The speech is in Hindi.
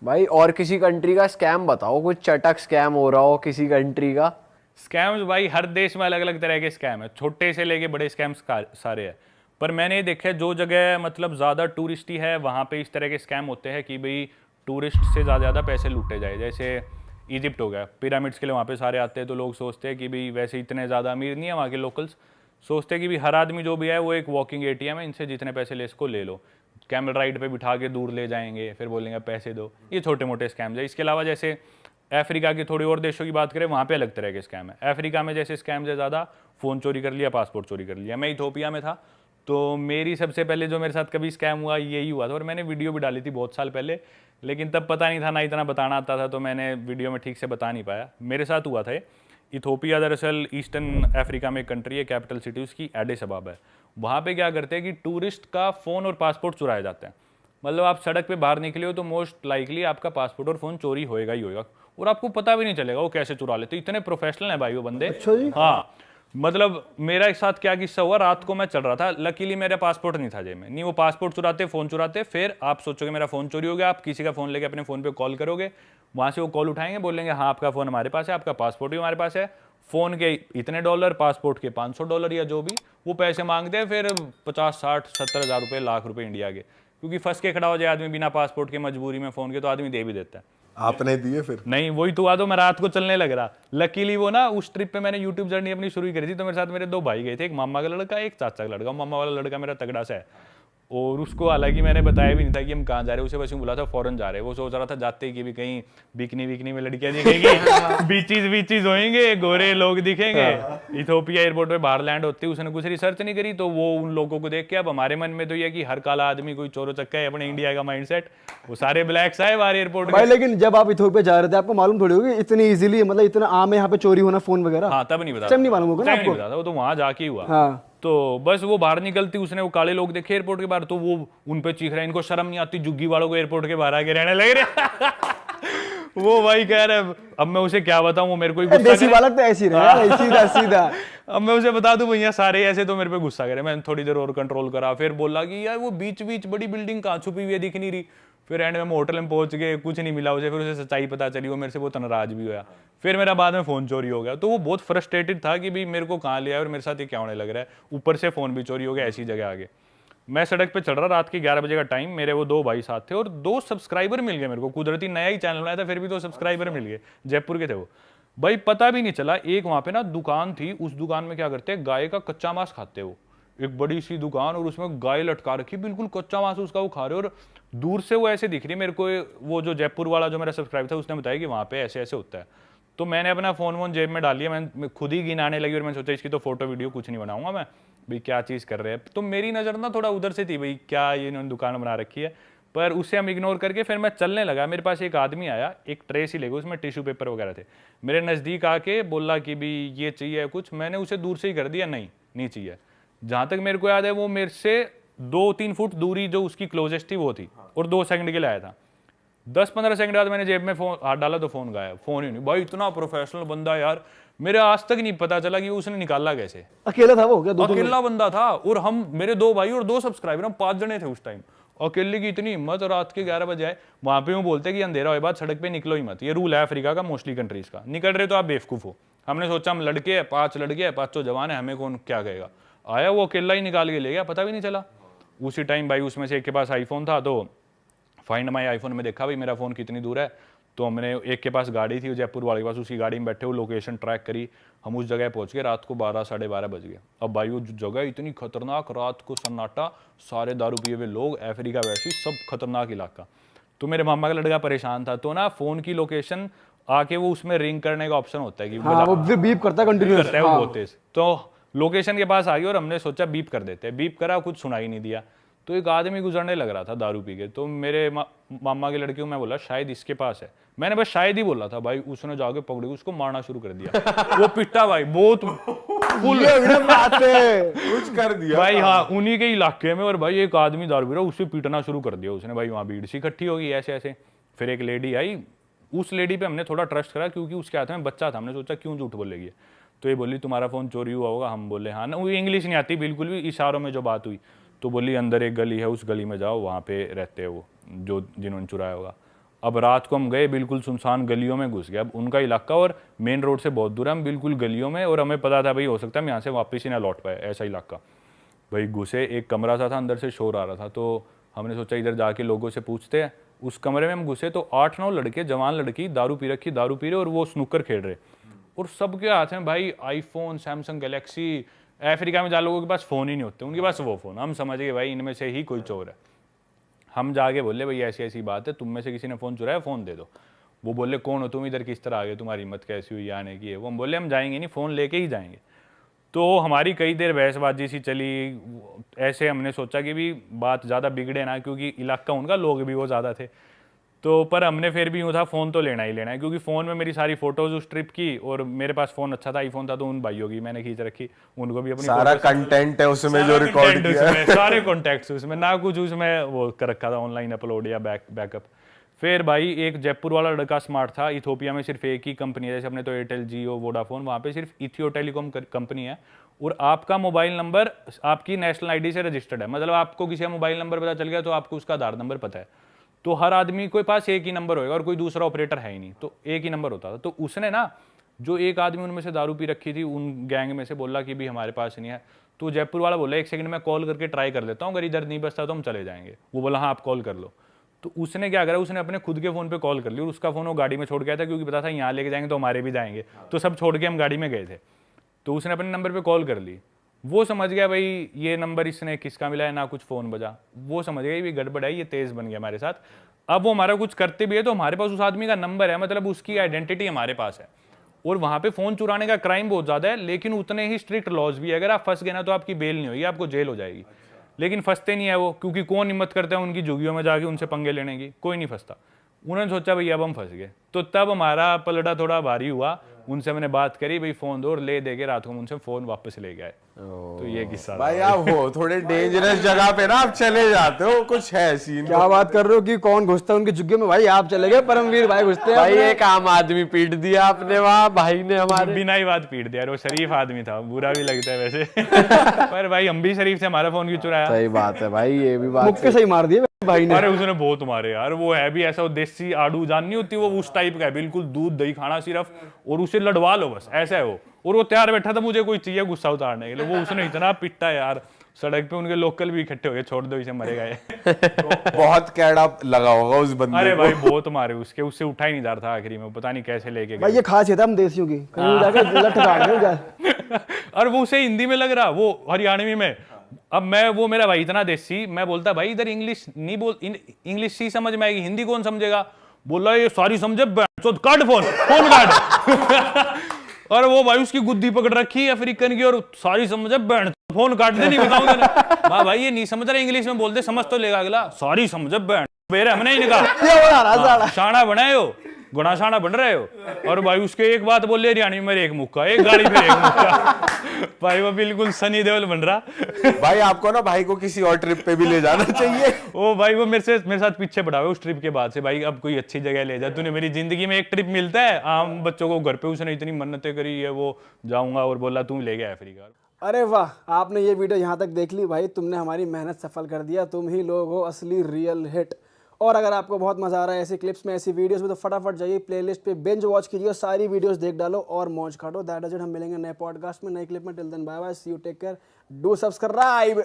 भाई और किसी कंट्री का स्कैम बताओ, कुछ चटक स्कैम हो रहा हो किसी कंट्री का। स्कैम्स भाई हर देश में अलग अलग तरह के स्कैम है, छोटे से लेके बड़े स्कैम्स सारे हैं। पर मैंने ये देखा है जो जगह मतलब ज़्यादा टूरिस्टी है वहाँ पे इस तरह के स्कैम होते हैं कि भाई टूरिस्ट से ज़्यादा पैसे लूटे जाए। जैसे इजिप्ट हो गया, पिरामिड्स के लिए वहाँ पे सारे आते हैं, तो लोग सोचते हैं कि भाई वैसे इतने ज़्यादा अमीर नहीं है वहाँ के लोकल्स, सोचते हैं कि भाई हर आदमी जो भी है वो एक वॉकिंग एटीएम है, इनसे जितने पैसे ले इसको ले लो। कैमल राइड पे बिठा के दूर ले जाएंगे, फिर बोलेंगे पैसे दो। ये छोटे मोटे स्कैम्स है। इसके अलावा जैसे अफ्रीका के थोड़ी और देशों की बात करें, वहाँ पे अलग तरह के स्कैम है। अफ्रीका में जैसे स्कैम्स है ज़्यादा, फ़ोन चोरी कर लिया, पासपोर्ट चोरी कर लिया। मैं इथोपिया में था, तो मेरी सबसे पहले जो मेरे साथ कभी स्कैम हुआ यही हुआ था, और मैंने वीडियो भी डाली थी बहुत साल पहले, लेकिन तब पता नहीं था, ना इतना बताना आता था, तो मैंने वीडियो में ठीक से बता नहीं पाया। मेरे साथ हुआ था। इथोपिया दरअसल ईस्टर्न अफ्रीका में एक कंट्री है, कैपिटल सिटी उसकी एडिस अबाबा है। वहाँ पे क्या करते हैं कि टूरिस्ट का फ़ोन और पासपोर्ट चुराए जाते हैं। मतलब आप सड़क पे बाहर निकले हो तो मोस्ट लाइकली आपका पासपोर्ट और फ़ोन चोरी होएगा ही होएगा, और आपको पता भी नहीं चलेगा वो कैसे चुरा लेते। इतने प्रोफेशनल हैं भाई वो बंदे। अच्छा जी। हाँ, मतलब मेरा एक साथ क्या किस्सा हुआ, रात को मैं चल रहा था, लकीली मेरा पासपोर्ट नहीं था जेब में। नहीं, वो पासपोर्ट चुराते, फ़ोन चुराते, फिर आप सोचोगे मेरा फ़ोन चोरी हो गया, आप किसी का फ़ोन लेके अपने फ़ोन पे कॉल करोगे, वहाँ से वो कॉल उठाएंगे, बोलेंगे हाँ आपका फ़ोन हमारे पास है, आपका पासपोर्ट भी हमारे पास है, फ़ोन के इतने डॉलर, पासपोर्ट के $500 या जो भी वो पैसे मांगते हैं, फिर 50, 60, 70 हज़ार रुपये, लाख रुपये इंडिया के। क्योंकि फंस के खड़ा हो जाए आदमी बिना पासपोर्ट के, मजबूरी में फ़ोन के, तो आदमी दे भी देता है। आपने दिए फिर? नहीं, वही तो हुआ, तो मैं रात को चलने लग रहा। लकीली वो ना उस ट्रिप पे मैंने यूट्यूब जर्नी अपनी शुरू करी थी, तो मेरे साथ मेरे दो भाई गए थे, एक मामा का लड़का, एक चाचा का लड़का। मामा वाला लड़का मेरा तगड़ा सा है, और उसको हालांकि मैंने बताया भी नहीं था कि हम कहाँ जा रहे हैं, उसे बस यूँ बोला था फॉरेन जा रहे हैं। वो सोच रहा था जाते ही कि भी कहीं बिकनी विकनी में लड़कियां दिखेंगी, बीचीज होंगे, गोरे लोग दिखेंगे। इथोपिया एयरपोर्ट पे बाहर लैंड होती है, उसने कुछ रिसर्च नहीं करी, तो वो उन लोगों को देख के, अब हमारे मन में तो ये कि हर काला आदमी कोई चोरो चक्का है, अपने इंडिया का माइंडसेट, वो सारे ब्लैक्स आए बाहर एयरपोर्ट भाई में। लेकिन जब आप इथोपिया जा रहे थे आपको मालूम थोड़ी होगी इतनी इजीली, मतलब इतना आम है यहाँ पे चोरी होना फोन वगैरह? हाँ, तब नहीं बता, नहीं मालूम होगा ना आपको? वो तो वहां जाके ही हुआ। हाँ। तो बस वो बाहर निकलती, उसने वो काले लोग देखे एयरपोर्ट के बाहर, तो वो उन पे चीख रहा है, इनको शर्म नहीं आती, जुग्गी वालों को एयरपोर्ट के बाहर आके रहने लग रहे। वो भाई कह रहे, अब मैं उसे क्या बताऊं, वो मेरे को ही गुस्सा देसी करे। बालक तो ऐसी रहे यार, सीधा सीधा। अब मैं उसे बता दूं भैया सारे ऐसे, तो मेरे पे गुस्सा करे। मैंने थोड़ी देर और कंट्रोल करा, फिर बोला कि यार वो बीच बीच बड़ी बिल्डिंग कहाँ छुपी हुई है, दिख नहीं रही। फिर एंड में होटल में पहुंच गए, कुछ नहीं मिला उसे, फिर उसे सच्चाई पता चली, वो मेरे से बहुत नाराज भी हुआ। फिर मेरा बाद में फ़ोन चोरी हो गया, तो वो बहुत फ्रस्ट्रेटेड था कि भाई मेरे को कहाँ लिया और मेरे साथ ये क्या होने लग रहा है, ऊपर से फ़ोन भी चोरी हो गया ऐसी जगह आगे। मैं सड़क पे चल रहा, रात के 11 बजे का टाइम, मेरे वो दो भाई साथ थे, और 2 सब्सक्राइबर मिल गए मेरे को। कुदरती नया ही चैनल बनाया था, फिर भी 2 सब्सक्राइबर मिल गए, जयपुर के थे वो भाई। पता भी नहीं चला, एक वहाँ पे ना दुकान थी, उस दुकान में क्या करते हैं, गाय का कच्चा मांस खाते वो, एक बड़ी सी दुकान, और उसमें गाय लटका रखी, बिल्कुल कच्चा मांस उसका वो खा रहे, और दूर से वो ऐसे दिख रही मेरे को। वो जो जयपुर वाला जो मेरा सब्सक्राइबर था, उसने बताया कि वहाँ पे ऐसे ऐसे होता है। तो मैंने अपना फ़ोन वोन जेब में डाल लिया, मैं खुद ही गिनाने लगी, और मैंने सोचा इसकी तो फोटो वीडियो कुछ नहीं बनाऊंगा मैं, भाई क्या चीज़ कर रहे हैं। तो मेरी नज़र ना थोड़ा उधर से थी, भाई क्या ये इन्होंने दुकान बना रखी है, पर उससे हम इग्नोर करके फिर मैं चलने लगा। मेरे पास एक आदमी आया, एक ट्रे सी लेके, उसमें टिश्यू पेपर वगैरह थे, मेरे नज़दीक आके बोला कि भी ये चाहिए कुछ। मैंने उसे दूर से ही कर दिया, नहीं नहीं चाहिए। जहाँ तक मेरे को याद है वो मेरे से 2-3 फुट दूरी जो उसकी क्लोजेस्ट थी वो थी, और 2 सेकंड के लिए आया था। 10-15 सेकंड बाद मैंने जेब में फोन हाथ डाला तो फ़ोन गायब, फ़ोन ही नहीं। भाई इतना प्रोफेशनल बंदा यार, मेरे आज तक नहीं पता चला कि उसने निकाला कैसे। अकेला था वो क्या? दो अकेला बंदा था, और हम मेरे 2 भाई और 2 सब्सक्राइबर, हम 5 जने थे उस टाइम। अकेले की इतनी हिम्मत, रात के 11 बजे आए। वहाँ पे वो बोलते कि अंधेरा होए बाद सड़क पे निकलो ही मत, ये रूल है अफ्रीका का, मोस्टली कंट्रीज का। निकल रहे तो आप बेवकूफ़ हो। हमने सोचा हम लड़के हैं, 5 लड़के हैं, 5 जवान है, हमें कौन क्या कहेगा। आया वो अकेला ही निकाल के ले गया, पता भी नहीं चला। उसी टाइम भाई उसमें से एक के पास आईफोन था, तो फाइंड माई आईफोन में देखा भाई मेरा फ़ोन कितनी दूर है। तो हमने, एक के पास गाड़ी थी जयपुर वाले के पास, उसकी गाड़ी में बैठे वो लोकेशन ट्रैक करी, हम उस जगह पहुंच गए। रात को 12 साढ़े 12 बज गए। अब भाई वो जगह इतनी खतरनाक, रात को सन्नाटा, सारे दारू पिए हुए लोग, अफ्रीका वैसी सब खतरनाक इलाका। तो मेरे मामा का लड़का परेशान था, तो ना फ़ोन की लोकेशन आके वो उसमें रिंग करने का ऑप्शन होता है कि हाँ, वो फिर बीप करता है कंटिन्यूअस, करता है वो बहुत तेज। तो लोकेशन के पास आ गई, और हमने सोचा बीप कर देते हैं। बीप करा, कुछ सुनाई नहीं दिया। तो एक आदमी गुजरने लग रहा था दारू पी के, तो मेरे मामा के लड़के को मैं बोला शायद इसके पास है, मैंने बस शायद ही बोला था भाई। उसने जाके पकड़ी, उसको मारना शुरू कर दिया। वो पिटा भाई बहुत फुल, कुछ कर दिया भाई हाँ, उन्हीं के इलाके में। और भाई एक आदमी दारू पी रहा, उसे पीटना शुरू कर दिया उसने। भाई वहाँ भीड़ सी इकट्ठी होगी ऐसे ऐसे। फिर एक लेडी आई, उस लेडी पे हमने थोड़ा ट्रस्ट करा, क्योंकि उसके हाथ में बच्चा था। हमने सोचा क्यों झूठ बोलेगी। तो ये बोली तुम्हारा फ़ोन चोरी हुआ होगा। हम बोले हाँ ना, वो इंग्लिश नहीं आती बिल्कुल भी, इशारों में जो बात हुई। तो बोली अंदर एक गली है, उस गली में जाओ, वहाँ पे रहते हैं वो जो जिन्होंने चुराया होगा। अब रात को हम गए, बिल्कुल सुनसान गलियों में घुस गए। अब उनका इलाका और मेन रोड से बहुत दूर है, हम बिल्कुल गलियों में, और हमें पता था भाई हो सकता है हम यहाँ से वापस ही ना लौट पाए, ऐसा इलाका। भाई घुसे, एक कमरा सा था, अंदर से शोर आ रहा था, तो हमने सोचा इधर जाके लोगों से पूछते हैं। उस कमरे में हम घुसे तो 8-9 लड़के, जवान लड़की, दारू पी रखी, दारू पी रहे और वो स्नूकर खेल रहे, और सबके हाथ में भाई आईफोन, सैमसंग गैलेक्सी। अफ्रीका में जहाँ लोगों के पास फ़ोन ही नहीं होते, उनके पास वो फ़ोन। हम समझ गए भाई इनमें से ही कोई चोर है। हम जाके बोले भाई ऐसी ऐसी बात है, तुम में से किसी ने फ़ोन चुराया, फ़ोन दे दो। वो बोले कौन हो तुम, इधर किस तरह आ गए, तुम्हारी हिम्मत कैसी हुई आने की है। वो हम बोले हम जाएंगे नहीं, फ़ोन लेके ही जाएंगे। तो हमारी कई देर बहसबाजी सी चली। ऐसे हमने सोचा कि भी बात ज़्यादा बिगड़े ना, क्योंकि इलाका उनका, लोग भी वो ज़्यादा थे। तो पर हमने फिर भी यूँ था फ़ोन तो लेना ही लेना है, क्योंकि फ़ोन में मेरी सारी फ़ोटोज़ उस ट्रिप की, और मेरे पास फ़ोन अच्छा था, आईफोन था, तो उन भाइयों की मैंने खींच रखी, उनको भी अपनी सारा कंटेंट है उसमें जो रिकॉर्ड किया है। सारे कॉन्टैक्ट्स उसमें, ना कुछ उसमें वो कर रखा था ऑनलाइन अपलोड या बैकअप। फिर भाई एक जयपुर वाला लड़का स्मार्ट था। इथोपिया में सिर्फ एक ही कंपनी है, जैसे अपने तो एयरटेल, जियो, वोडाफोन, वहाँ पे सिर्फ इथियो टेलीकॉम कंपनी है, और आपका मोबाइल नंबर आपकी नेशनल आईडी से रजिस्टर्ड है। मतलब आपको किसी का मोबाइल नंबर पता चल गया तो आपको उसका आधार नंबर पता है। तो हर आदमी के पास एक ही नंबर होगा और कोई दूसरा ऑपरेटर है ही नहीं, तो एक ही नंबर होता था। तो उसने ना, जो एक आदमी उनमें से दारू पी रखी थी, उन गैंग में से बोला कि भी हमारे पास नहीं है। तो जयपुर वाला बोला 1 सेकंड में कॉल करके ट्राई कर लेता हूँ, अगर इधर नहीं बचता तो हम चले जाएंगे। वो बोला हाँ आप कॉल कर लो। तो उसने क्या करा, उसने अपने खुद के फ़ोन पे कॉल कर ली, और उसका फ़ोन वो गाड़ी में छोड़ गया था, क्योंकि पता था यहाँ लेके जाएंगे तो हमारे भी जाएंगे, तो सब छोड़ के हम गाड़ी में गए थे। तो उसने अपने नंबर पे कॉल कर ली। वो समझ गया भाई ये नंबर इसने किसका मिला है, ना कुछ फ़ोन बजा। वो समझ गया ये गड़बड़ है, ये तेज़ बन गया हमारे साथ। अब वो हमारा कुछ करते भी है तो हमारे पास उस आदमी का नंबर है, मतलब उसकी आइडेंटिटी हमारे पास है। और वहाँ पे फ़ोन चुराने का क्राइम बहुत ज़्यादा है, लेकिन उतने ही स्ट्रिक्ट लॉज भी है। अगर आप फंस गए ना तो आपकी बेल नहीं होगी, आपको जेल हो जाएगी। लेकिन फंसते नहीं है वो, क्योंकि कौन हिम्मत करता है उनकी झुग्गियों में जाके उनसे पंगे लेने की, कोई नहीं फंसता। उन्होंने सोचा भाई अब हम फंस गए, तो तब हमारा पलड़ा थोड़ा भारी हुआ। उनसे मैंने बात करी, भाई फ़ोन दो, और ले दे के रात को उनसे फ़ोन वापस ले गए। तो ये किस्सा भाई आप हो थोड़े डेंजरस जगह पे ना, आप चले जाते हो, कुछ है सीन। क्या बात कर रहे हो कि कौन घुसता है उनकी झुग्गी में? भाई आप चले गए, परमवीर भाई घुसते हैं भाई अपने। एक आम आदमी पीट दिया आपने वहाँ, भाई ने हमारे। बिना ही बात पीट दिया। वो शरीफ आदमी था, बुरा भी लगता है वैसे पर भाई हम भी शरीफ थे, हमारा फोन क्यों चुराया? सही बात है भाई, ये भी बात मुक्के सही मार दिए भाई ने। अरे उसने बहुत मारे यार। वो है भी ऐसा, वो देसी आड़ू जान नहीं होती, वो उस टाइप का है, बिल्कुल दूध दही खाना सिर्फ, और उसे लड़वा लो बस, ऐसा है वो। और वो तैयार बैठा था मुझे कोई चाहिए गुस्सा उतारने के लिए। वो उसने इतना पिटा यार, सड़क पे उनके लोकल भी इकट्ठे हो गए, छोड़ दो इसे मरेगा ये बहुत कैड़ा लगा होगा उस बंदे अरे को। भाई बहुत मारे उसके, उससे उठा ही नहीं जा रहा था आखिरी में, पता नहीं कैसे लेके भाई गए। ये खासियत है हम देसियों की, कहीं जाके लठ काट दें जा। और वो उसे हिंदी में लग रहा, वो हरियाणवी में। अब मैं, वो मेरा भाई इतना देसी, मैं बोलता भाई इधर इंग्लिश नहीं बोल, इंग्लिश ही समझ में आएगी, हिंदी कौन समझेगा? बोला ये सारी समझे, काट फोन, फोन काट और वो भाई उसकी गुद्दी पकड़ रखी अफ्रीकन की, और सारी समझे, बैंड फोन काट दे, नहीं बताऊंगा भाई ये नहीं समझ रहा, इंग्लिश में बोलते समझ तो लेगा अगला। सारी समझे बैंड बेरे, हमने ही निकाला शाना बनाए हो, गुना शाना बन रहे हो। और भाई उसके एक बात बोल ले हरियाणवी में, एक मुक्का, एक गाड़ी पे एक मुक्का भाई वो बिल्कुल सनी देओल बन रहा। भाई आपको ना भाई को किसी और ट्रिप पे भी ले जाना चाहिए। ओ भाई वो मेरे साथ पीछे पड़ा हुआ उस ट्रिप के बाद से। भाई अब कोई अच्छी जगह ले जा, तूने मेरी जिंदगी में एक ट्रिप मिलता है आम बच्चों को घर पे, उसने इतनी मन्नतें करी है, वो जाऊंगा और बोला तू ले गया अफ्रीका। अरे वाह, आपने ये वीडियो यहाँ तक देख ली भाई, तुमने हमारी मेहनत सफल कर दिया। तुम ही लोग हो असली रियल हिट। और अगर आपको बहुत मजा आ रहा है ऐसी क्लिप्स में, ऐसी वीडियोस में, तो फटाफट जाइए प्लेलिस्ट पे, बिंज वॉच कीजिए, सारी वीडियोस देख डालो और मौज काटो। That is it. हम मिलेंगे नए पॉडकास्ट में, नई क्लिप में। Till then bye bye, see you, take care, do subscribe.